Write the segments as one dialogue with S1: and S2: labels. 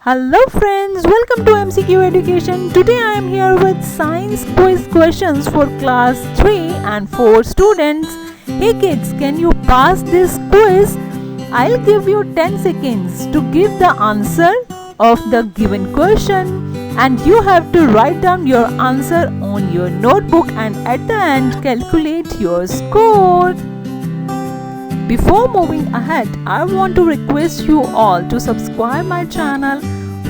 S1: Hello friends, welcome to MCQ Education. Today I am here with science quiz questions for class 3 and 4 students. Hey kids, can you pass this quiz? I'll give you 10 seconds to give the answer of the given question and you have to write down your answer on your notebook and at the end calculate your score. Before moving ahead, I want to request you all to subscribe my channel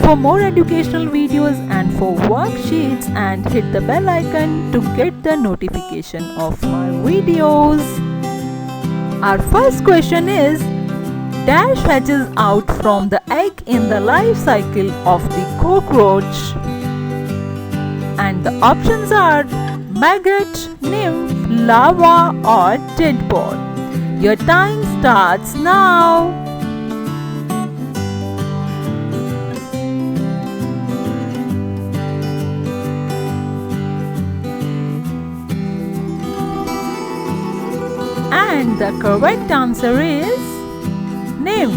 S1: for more educational videos and for worksheets and hit the bell icon to get the notification of my videos. Our first question is, dash hatches out from the egg in the life cycle of the cockroach? And the options are maggot, nymph, larva or tadpole. Your time starts now. And the correct answer is nymph.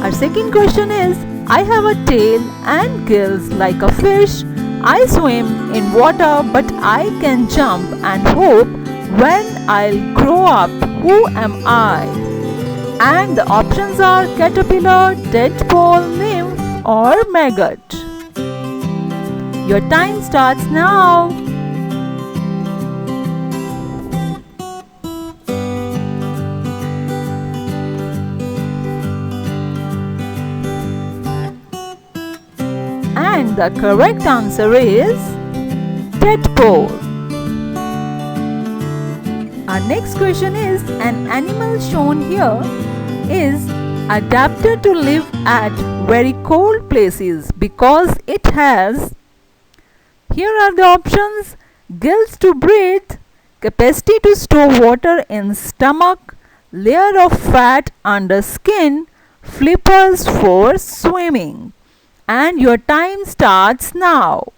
S1: Our second question is, I have a tail and gills like a fish. I swim in water but I can jump and hope. When I'll grow up, who am I? And the options are caterpillar, tadpole, nymph or maggot. Your time starts now. And the correct answer is tadpole. Our next question is, an animal shown here is adapted to live at very cold places because it has, here are the options, gills to breathe, capacity to store water in stomach, layer of fat under skin, flippers for swimming. And your time starts now.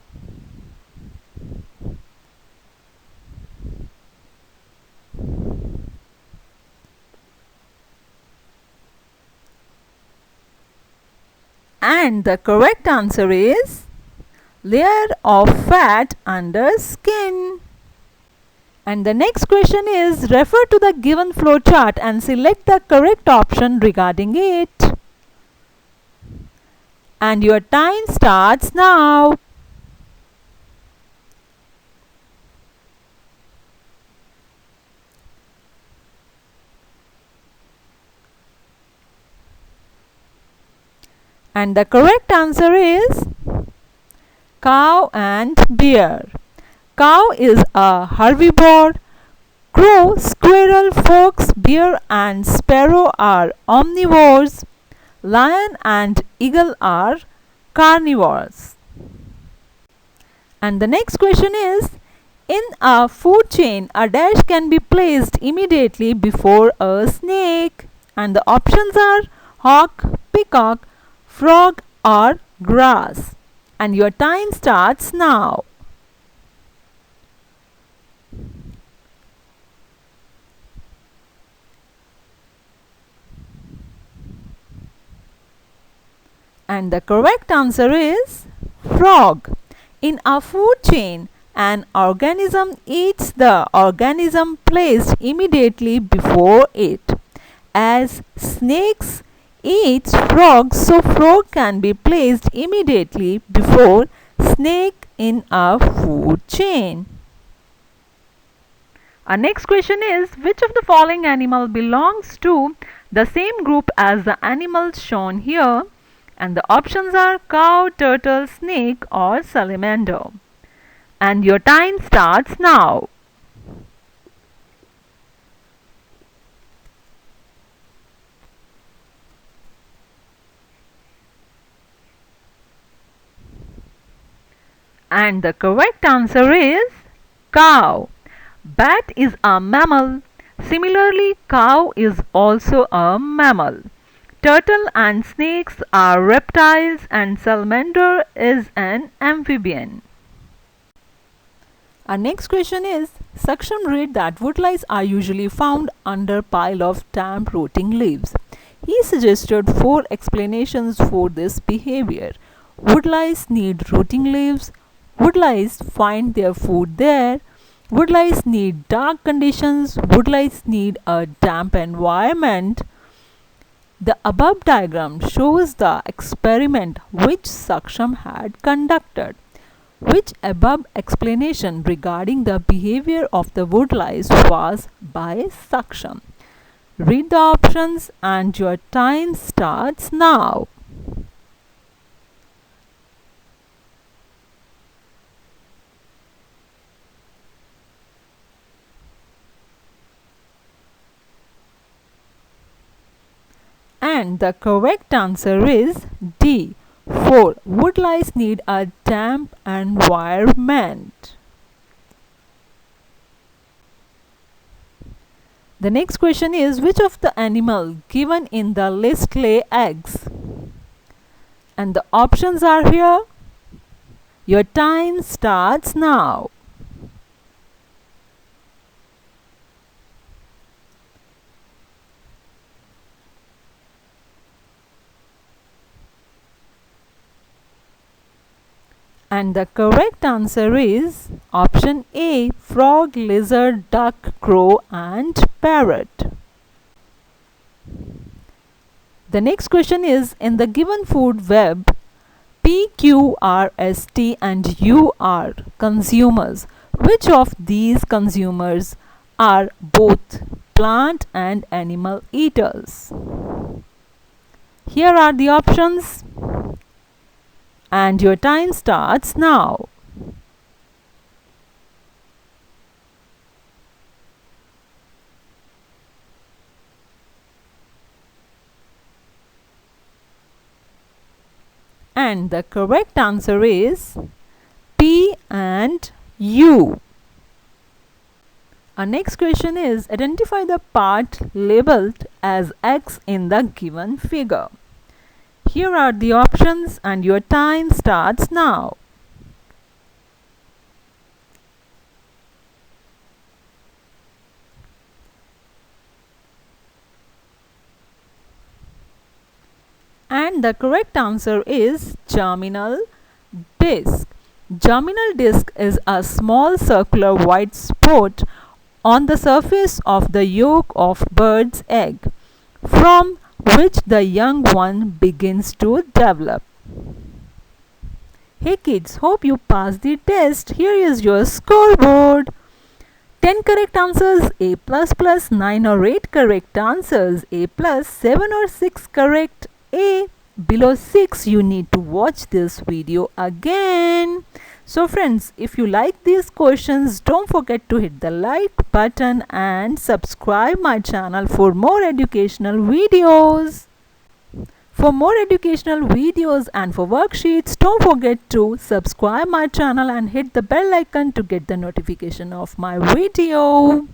S1: And the correct answer is layer of fat under skin. And the next question is, refer to the given flow chart and select the correct option regarding it. And your time starts now. And the correct answer is cow and bear. Cow is a herbivore. Crow, squirrel, fox, bear and sparrow are omnivores. Lion and eagle are carnivores. And the next question is, in a food chain, a dash can be placed immediately before a snake. And the options are hawk, peacock, frog or grass. And your time starts now. And the correct answer is frog. In a food chain, an organism eats the organism placed immediately before it. As snakes eats frogs, so frog can be placed immediately before snake in a food chain. Our next question is, which of the following animal belongs to the same group as the animals shown here? And the options are cow, turtle, snake or salamander. And your time starts now. And the correct answer is cow. Bat is a mammal. Similarly, cow is also a mammal. Turtle and snakes are reptiles and salamander is an amphibian. Our next question is, Saksham read that woodlice are usually found under pile of damp rotting leaves. He suggested 4 explanations for this behavior. Woodlice need rooting leaves. Woodlice find their food there. Woodlice need dark conditions. Woodlice need a damp environment. The above diagram shows the experiment which Saksham had conducted. Which above explanation regarding the behavior of the woodlice was by Saksham? Read the options and your time starts now. And the correct answer is D. 4. Woodlice need a damp environment. The next question is, which of the animal given in the list lay eggs? And the options are here. Your time starts now. And the correct answer is option A, frog, lizard, duck, crow and parrot. The next question is, in the given food web, P, Q, R, S, T and U are consumers. Which of these consumers are both plant and animal eaters? Here are the options. And your time starts now. And the correct answer is P and U. Our next question is, identify the part labeled as X in the given figure. Here are the options and your time starts now. And the correct answer is germinal disc. Germinal disc is a small circular white spot on the surface of the yolk of bird's egg, from which the young one begins to develop. Hey kids, hope you passed the test. Here is your scoreboard. 10 correct answers A++, 9 or 8 correct answers A+, 7 or 6 correct A. Below 6 you need to watch this video again. So friends, if you like these questions, don't forget to hit the like button and subscribe my channel for more educational videos. For more educational videos and for worksheets, don't forget to subscribe my channel and hit the bell icon to get the notification of my video.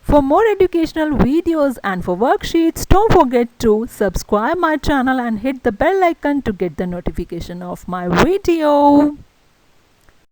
S1: For more educational videos and for worksheets, don't forget to subscribe my channel and hit the bell icon to get the notification of my video.